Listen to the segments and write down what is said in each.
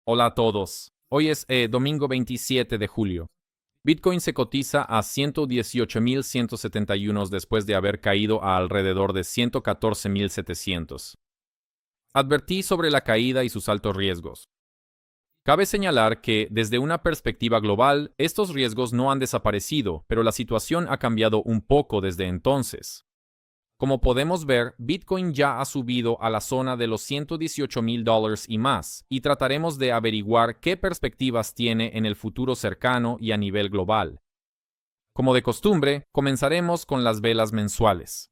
Hola a todos. Hoy es domingo 27 de julio. Bitcoin se cotiza a 118.171 después de haber caído a alrededor de 114.700. Advertí sobre la caída y sus altos riesgos. Cabe señalar que, desde una perspectiva global, estos riesgos no han desaparecido, pero la situación ha cambiado un poco desde entonces. Como podemos ver, Bitcoin ya ha subido a la zona de los $118,000 y más, y trataremos de averiguar qué perspectivas tiene en el futuro cercano y a nivel global. Como de costumbre, comenzaremos con las velas mensuales.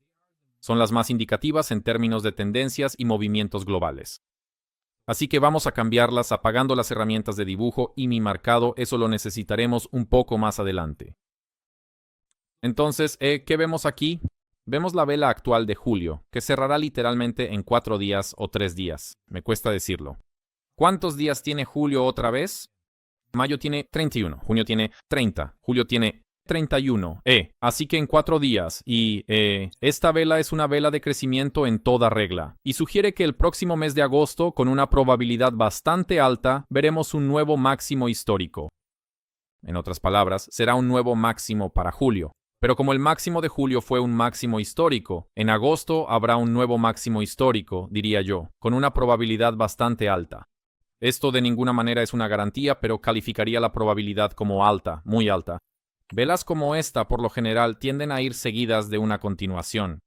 Son las más indicativas en términos de tendencias y movimientos globales. Así que vamos a cambiarlas apagando las herramientas de dibujo y mi marcado, eso lo necesitaremos un poco más adelante. Entonces, ¿qué vemos aquí? Vemos la vela actual de julio, que cerrará literalmente en 4 días o 3 días. Me cuesta decirlo. ¿Cuántos días tiene julio otra vez? Mayo tiene 31, junio tiene 30, julio tiene 31. Así que en 4 días. Y esta vela es una vela de crecimiento en toda regla. Y sugiere que el próximo mes de agosto, con una probabilidad bastante alta, veremos un nuevo máximo histórico. En otras palabras, será un nuevo máximo para julio. Pero como el máximo de julio fue un máximo histórico, en agosto habrá un nuevo máximo histórico, diría yo, con una probabilidad bastante alta. Esto de ninguna manera es una garantía, pero calificaría la probabilidad como alta, muy alta. Velas como esta, por lo general, tienden a ir seguidas de una continuación.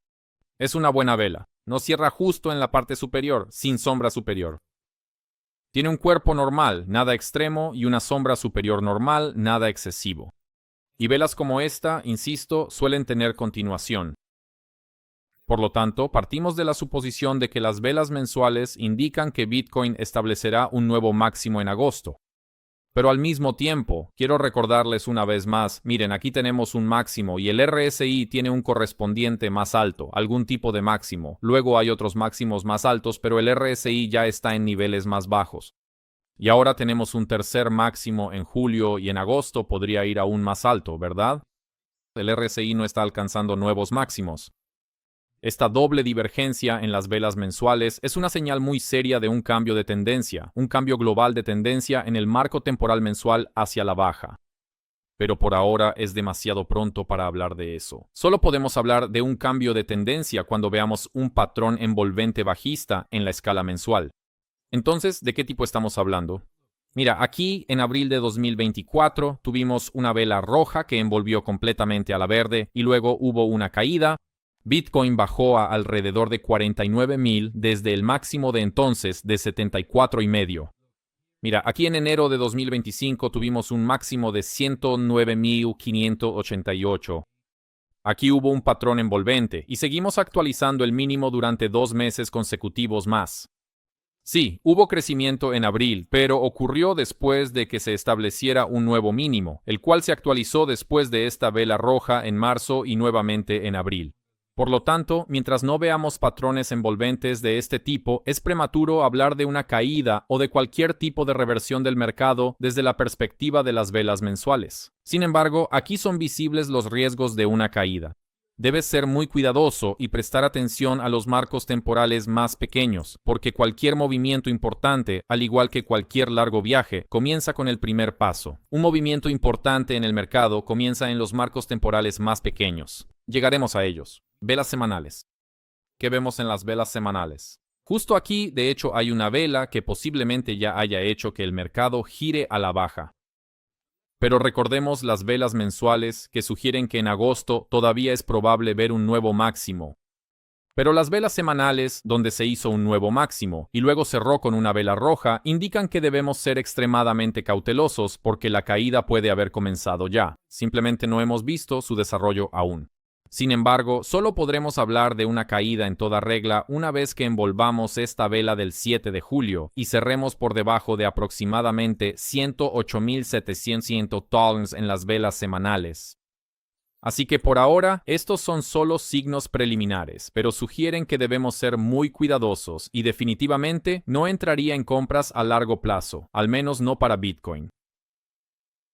Es una buena vela. No cierra justo en la parte superior, sin sombra superior. Tiene un cuerpo normal, nada extremo, y una sombra superior normal, nada excesivo. Y velas como esta, insisto, suelen tener continuación. Por lo tanto, partimos de la suposición de que las velas mensuales indican que Bitcoin establecerá un nuevo máximo en agosto. Pero al mismo tiempo, quiero recordarles una vez más, miren, aquí tenemos un máximo y el RSI tiene un correspondiente más alto, algún tipo de máximo. Luego hay otros máximos más altos, pero el RSI ya está en niveles más bajos. Y ahora tenemos un tercer máximo en julio y en agosto podría ir aún más alto, ¿verdad? El RSI no está alcanzando nuevos máximos. Esta doble divergencia en las velas mensuales es una señal muy seria de un cambio de tendencia, un cambio global de tendencia en el marco temporal mensual hacia la baja. Pero por ahora es demasiado pronto para hablar de eso. Solo podemos hablar de un cambio de tendencia cuando veamos un patrón envolvente bajista en la escala mensual. Entonces, ¿de qué tipo estamos hablando? Mira, aquí en abril de 2024 tuvimos una vela roja que envolvió completamente a la verde y luego hubo una caída. Bitcoin bajó a alrededor de 49,000 desde el máximo de entonces de 74,5. Mira, aquí en enero de 2025 tuvimos un máximo de 109,588. Aquí hubo un patrón envolvente y seguimos actualizando el mínimo durante 2 meses consecutivos más. Sí, hubo crecimiento en abril, pero ocurrió después de que se estableciera un nuevo mínimo, el cual se actualizó después de esta vela roja en marzo y nuevamente en abril. Por lo tanto, mientras no veamos patrones envolventes de este tipo, es prematuro hablar de una caída o de cualquier tipo de reversión del mercado desde la perspectiva de las velas mensuales. Sin embargo, aquí son visibles los riesgos de una caída. Debes ser muy cuidadoso y prestar atención a los marcos temporales más pequeños, porque cualquier movimiento importante, al igual que cualquier largo viaje, comienza con el primer paso. Un movimiento importante en el mercado comienza en los marcos temporales más pequeños. Llegaremos a ellos. Velas semanales. ¿Qué vemos en las velas semanales? Justo aquí, de hecho, hay una vela que posiblemente ya haya hecho que el mercado gire a la baja. Pero recordemos las velas mensuales que sugieren que en agosto todavía es probable ver un nuevo máximo. Pero las velas semanales, donde se hizo un nuevo máximo y luego cerró con una vela roja, indican que debemos ser extremadamente cautelosos porque la caída puede haber comenzado ya. Simplemente no hemos visto su desarrollo aún. Sin embargo, solo podremos hablar de una caída en toda regla una vez que envolvamos esta vela del 7 de julio y cerremos por debajo de aproximadamente 108,700 tons en las velas semanales. Así que por ahora, estos son solo signos preliminares, pero sugieren que debemos ser muy cuidadosos y definitivamente no entraría en compras a largo plazo, al menos no para Bitcoin.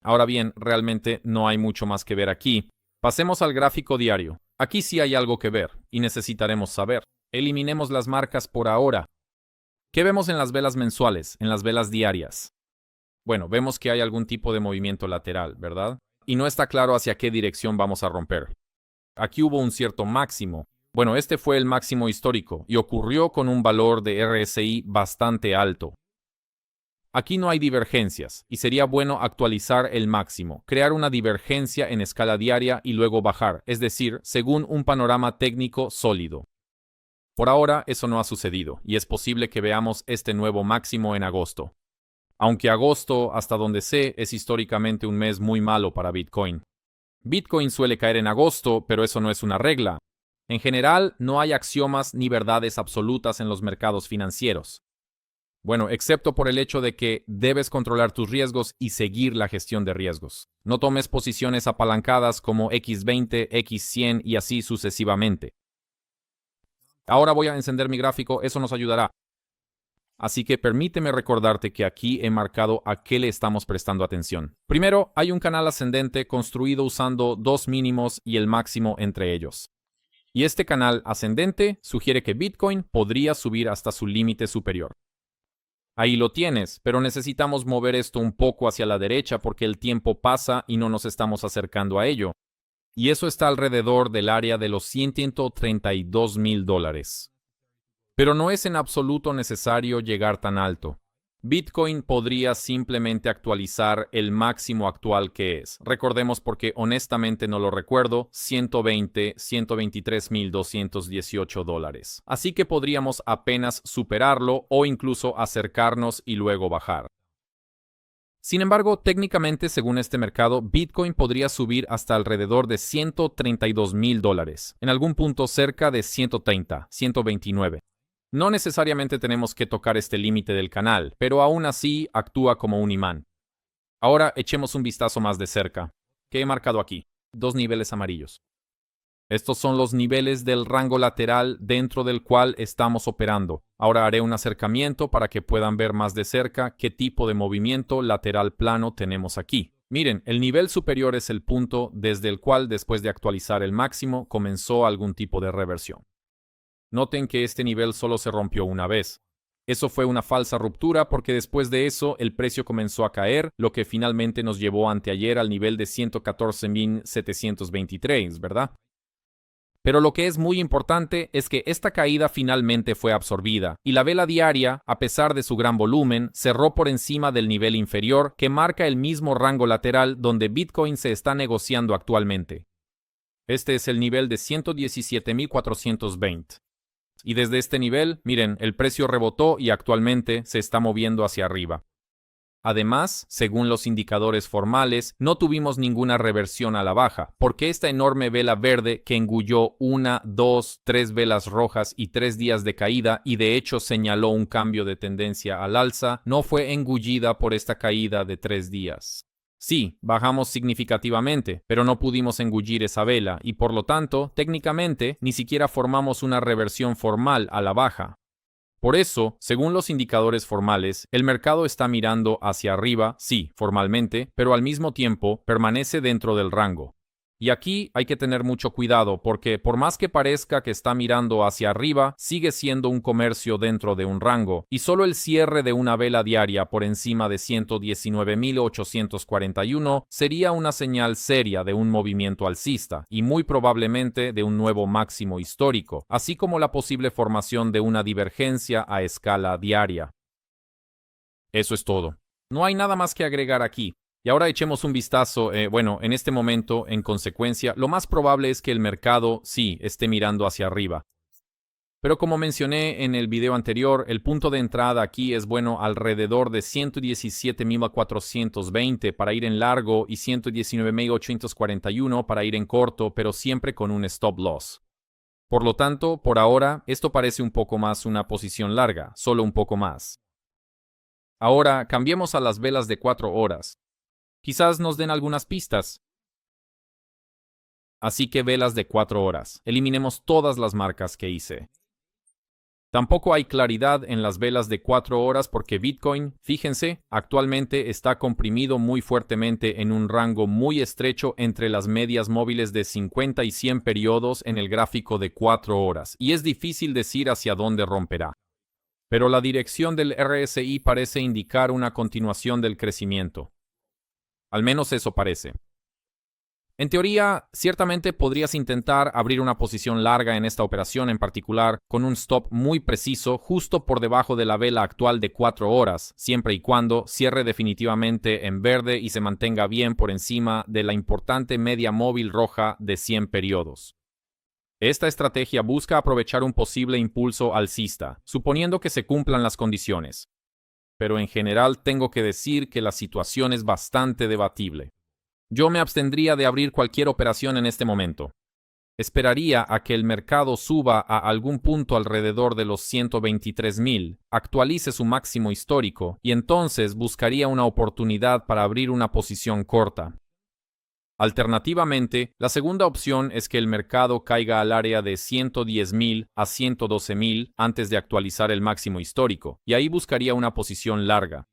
Ahora bien, realmente no hay mucho más que ver aquí. Pasemos al gráfico diario. Aquí sí hay algo que ver, y necesitaremos saber. Eliminemos las marcas por ahora. ¿Qué vemos en las velas mensuales, en las velas diarias? Bueno, vemos que hay algún tipo de movimiento lateral, ¿verdad? Y no está claro hacia qué dirección vamos a romper. Aquí hubo un cierto máximo. Bueno, este fue el máximo histórico y ocurrió con un valor de RSI bastante alto. Aquí no hay divergencias y sería bueno actualizar el máximo, crear una divergencia en escala diaria y luego bajar, es decir, según un panorama técnico sólido. Por ahora eso no ha sucedido y es posible que veamos este nuevo máximo en agosto. Aunque agosto, hasta donde sé, es históricamente un mes muy malo para Bitcoin. Bitcoin suele caer en agosto, pero eso no es una regla. En general, no hay axiomas ni verdades absolutas en los mercados financieros. Bueno, excepto por el hecho de que debes controlar tus riesgos y seguir la gestión de riesgos. No tomes posiciones apalancadas como X20, X100 y así sucesivamente. Ahora voy a encender mi gráfico, eso nos ayudará. Así que permíteme recordarte que aquí he marcado a qué le estamos prestando atención. Primero, hay un canal ascendente construido usando dos mínimos y el máximo entre ellos. Y este canal ascendente sugiere que Bitcoin podría subir hasta su límite superior. Ahí lo tienes, pero necesitamos mover esto un poco hacia la derecha porque el tiempo pasa y no nos estamos acercando a ello. Y eso está alrededor del área de los $132,000. Pero no es en absoluto necesario llegar tan alto. Bitcoin podría simplemente actualizar el máximo actual que es. Recordemos porque honestamente no lo recuerdo, $123,218. Así que podríamos apenas superarlo o incluso acercarnos y luego bajar. Sin embargo, técnicamente, según este mercado, Bitcoin podría subir hasta alrededor de $132,000, en algún punto cerca de 130, 129. No necesariamente tenemos que tocar este límite del canal, pero aún así actúa como un imán. Ahora echemos un vistazo más de cerca. ¿Qué he marcado aquí? Dos niveles amarillos. Estos son los niveles del rango lateral dentro del cual estamos operando. Ahora haré un acercamiento para que puedan ver más de cerca qué tipo de movimiento lateral plano tenemos aquí. Miren, el nivel superior es el punto desde el cual, después de actualizar el máximo, comenzó algún tipo de reversión. Noten que este nivel solo se rompió una vez. Eso fue una falsa ruptura porque después de eso el precio comenzó a caer, lo que finalmente nos llevó anteayer al nivel de 114,723, ¿verdad? Pero lo que es muy importante es que esta caída finalmente fue absorbida y la vela diaria, a pesar de su gran volumen, cerró por encima del nivel inferior que marca el mismo rango lateral donde Bitcoin se está negociando actualmente. Este es el nivel de 117,420. Y desde este nivel, miren, el precio rebotó y actualmente se está moviendo hacia arriba. Además, según los indicadores formales, no tuvimos ninguna reversión a la baja, porque esta enorme vela verde que engulló 1, 2, 3 velas rojas y 3 días de caída y de hecho señaló un cambio de tendencia al alza, no fue engullida por esta caída de 3 días. Sí, bajamos significativamente, pero no pudimos engullir esa vela y por lo tanto, técnicamente, ni siquiera formamos una reversión formal a la baja. Por eso, según los indicadores formales, el mercado está mirando hacia arriba, sí, formalmente, pero al mismo tiempo permanece dentro del rango. Y aquí hay que tener mucho cuidado porque por más que parezca que está mirando hacia arriba, sigue siendo un comercio dentro de un rango y solo el cierre de una vela diaria por encima de 119,841 sería una señal seria de un movimiento alcista y muy probablemente de un nuevo máximo histórico, así como la posible formación de una divergencia a escala diaria. Eso es todo. No hay nada más que agregar aquí. Y ahora echemos un vistazo, en este momento, en consecuencia, lo más probable es que el mercado sí esté mirando hacia arriba. Pero como mencioné en el video anterior, el punto de entrada aquí es alrededor de 117,420 para ir en largo y 119,841 para ir en corto, pero siempre con un stop loss. Por lo tanto, por ahora, esto parece un poco más una posición larga, solo un poco más. Ahora, cambiemos a las velas de 4 horas. Quizás nos den algunas pistas. Así que velas de 4 horas. Eliminemos todas las marcas que hice. Tampoco hay claridad en las velas de 4 horas porque Bitcoin, fíjense, actualmente está comprimido muy fuertemente en un rango muy estrecho entre las medias móviles de 50 y 100 periodos en el gráfico de 4 horas, y es difícil decir hacia dónde romperá. Pero la dirección del RSI parece indicar una continuación del crecimiento. Al menos eso parece. En teoría, ciertamente podrías intentar abrir una posición larga en esta operación en particular, con un stop muy preciso justo por debajo de la vela actual de 4 horas, siempre y cuando cierre definitivamente en verde y se mantenga bien por encima de la importante media móvil roja de 100 periodos. Esta estrategia busca aprovechar un posible impulso alcista, suponiendo que se cumplan las condiciones. Pero en general tengo que decir que la situación es bastante debatible. Yo me abstendría de abrir cualquier operación en este momento. Esperaría a que el mercado suba a algún punto alrededor de los 123.000, actualice su máximo histórico y entonces buscaría una oportunidad para abrir una posición corta. Alternativamente, la segunda opción es que el mercado caiga al área de 110.000 a 112.000 antes de actualizar el máximo histórico, y ahí buscaría una posición larga.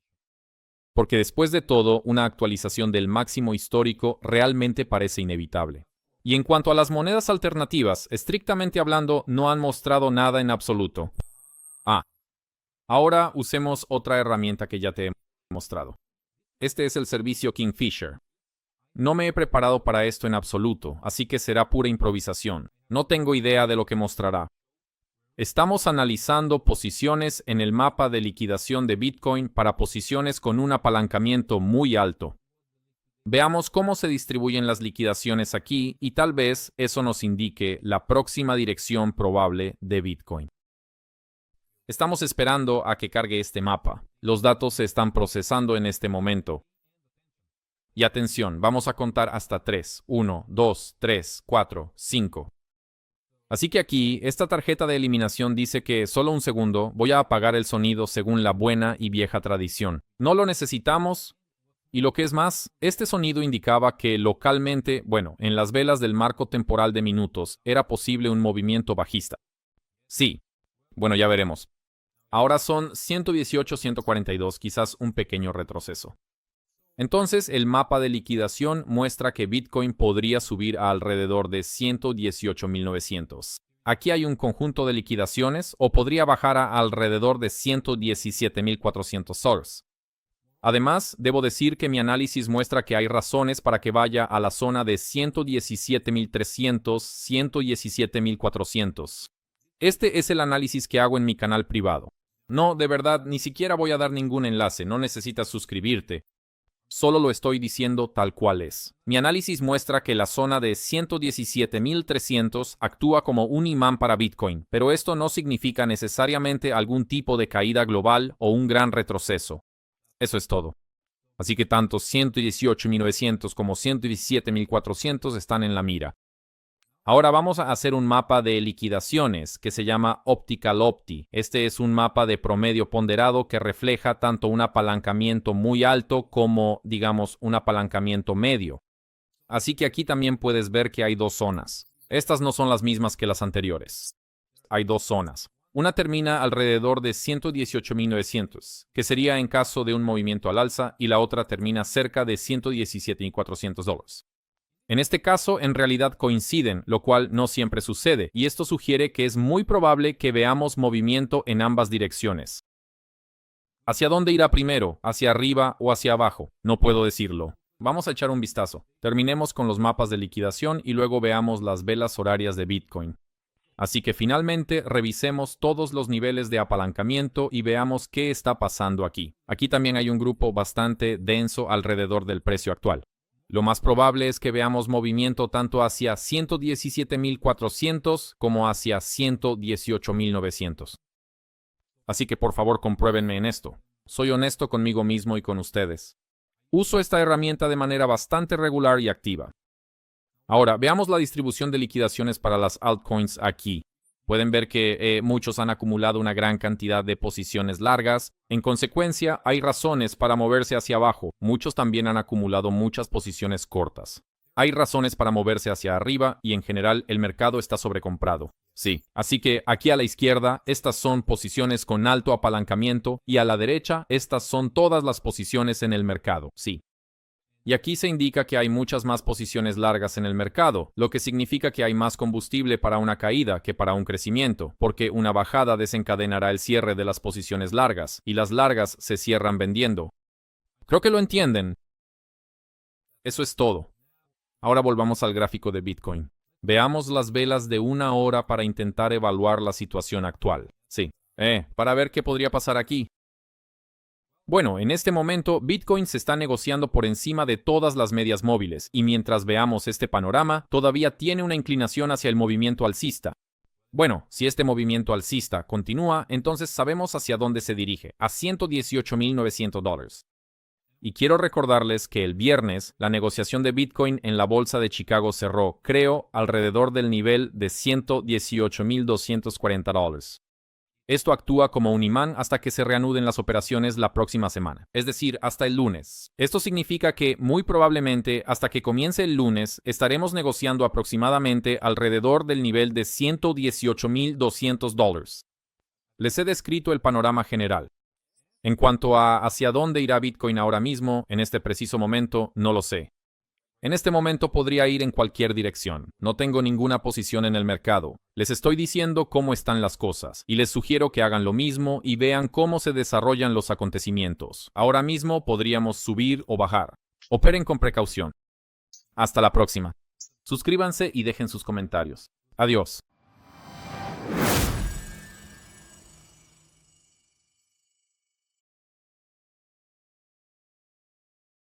Porque después de todo, una actualización del máximo histórico realmente parece inevitable. Y en cuanto a las monedas alternativas, estrictamente hablando, no han mostrado nada en absoluto. Ahora usemos otra herramienta que ya te he mostrado. Este es el servicio Kingfisher. No me he preparado para esto en absoluto, así que será pura improvisación. No tengo idea de lo que mostrará. Estamos analizando posiciones en el mapa de liquidación de Bitcoin para posiciones con un apalancamiento muy alto. Veamos cómo se distribuyen las liquidaciones aquí y tal vez eso nos indique la próxima dirección probable de Bitcoin. Estamos esperando a que cargue este mapa. Los datos se están procesando en este momento. Y atención, vamos a contar hasta 3. 1, 2, 3, 4, 5. Así que aquí, esta tarjeta de eliminación dice que solo un segundo voy a apagar el sonido según la buena y vieja tradición. No lo necesitamos. Y lo que es más, este sonido indicaba que localmente, en las velas del marco temporal de minutos, era posible un movimiento bajista. Sí. Ya veremos. Ahora son 118.142, quizás un pequeño retroceso. Entonces, el mapa de liquidación muestra que Bitcoin podría subir a alrededor de 118.900. Aquí hay un conjunto de liquidaciones o podría bajar a alrededor de 117.400 soles. Además, debo decir que mi análisis muestra que hay razones para que vaya a la zona de 117.300, 117.400. Este es el análisis que hago en mi canal privado. No, de verdad, ni siquiera voy a dar ningún enlace, no necesitas suscribirte. Solo lo estoy diciendo tal cual es. Mi análisis muestra que la zona de 117.300 actúa como un imán para Bitcoin, pero esto no significa necesariamente algún tipo de caída global o un gran retroceso. Eso es todo. Así que tanto 118.900 como 117.400 están en la mira. Ahora vamos a hacer un mapa de liquidaciones que se llama Optical Opti. Este es un mapa de promedio ponderado que refleja tanto un apalancamiento muy alto como, digamos, un apalancamiento medio. Así que aquí también puedes ver que hay dos zonas. Estas no son las mismas que las anteriores. Hay dos zonas. Una termina alrededor de 118.900, que sería en caso de un movimiento al alza, y la otra termina cerca de $117.400. En este caso, en realidad coinciden, lo cual no siempre sucede, y esto sugiere que es muy probable que veamos movimiento en ambas direcciones. ¿Hacia dónde irá primero? ¿Hacia arriba o hacia abajo? No puedo decirlo. Vamos a echar un vistazo. Terminemos con los mapas de liquidación y luego veamos las velas horarias de Bitcoin. Así que finalmente revisemos todos los niveles de apalancamiento y veamos qué está pasando aquí. Aquí también hay un grupo bastante denso alrededor del precio actual. Lo más probable es que veamos movimiento tanto hacia 117.400 como hacia 118.900. Así que por favor compruébenme en esto. Soy honesto conmigo mismo y con ustedes. Uso esta herramienta de manera bastante regular y activa. Ahora, veamos la distribución de liquidaciones para las altcoins aquí. Pueden ver que muchos han acumulado una gran cantidad de posiciones largas. En consecuencia, hay razones para moverse hacia abajo. Muchos también han acumulado muchas posiciones cortas. Hay razones para moverse hacia arriba y en general el mercado está sobrecomprado. Sí, así que aquí a la izquierda estas son posiciones con alto apalancamiento y a la derecha estas son todas las posiciones en el mercado. Sí. Y aquí se indica que hay muchas más posiciones largas en el mercado, lo que significa que hay más combustible para una caída que para un crecimiento, porque una bajada desencadenará el cierre de las posiciones largas, y las largas se cierran vendiendo. Creo que lo entienden. Eso es todo. Ahora volvamos al gráfico de Bitcoin. Veamos las velas de 1 hora para intentar evaluar la situación actual. Sí, para ver qué podría pasar aquí. Bueno, en este momento Bitcoin se está negociando por encima de todas las medias móviles y mientras veamos este panorama, todavía tiene una inclinación hacia el movimiento alcista. Bueno, si este movimiento alcista continúa, entonces sabemos hacia dónde se dirige, a $118,900. Y quiero recordarles que el viernes la negociación de Bitcoin en la bolsa de Chicago cerró, creo, alrededor del nivel de $118,240. Esto actúa como un imán hasta que se reanuden las operaciones la próxima semana, es decir, hasta el lunes. Esto significa que, muy probablemente, hasta que comience el lunes, estaremos negociando aproximadamente alrededor del nivel de $118,200. Les he descrito el panorama general. En cuanto a hacia dónde irá Bitcoin ahora mismo, en este preciso momento, no lo sé. En este momento podría ir en cualquier dirección. No tengo ninguna posición en el mercado. Les estoy diciendo cómo están las cosas y les sugiero que hagan lo mismo y vean cómo se desarrollan los acontecimientos. Ahora mismo podríamos subir o bajar. Operen con precaución. Hasta la próxima. Suscríbanse y dejen sus comentarios. Adiós.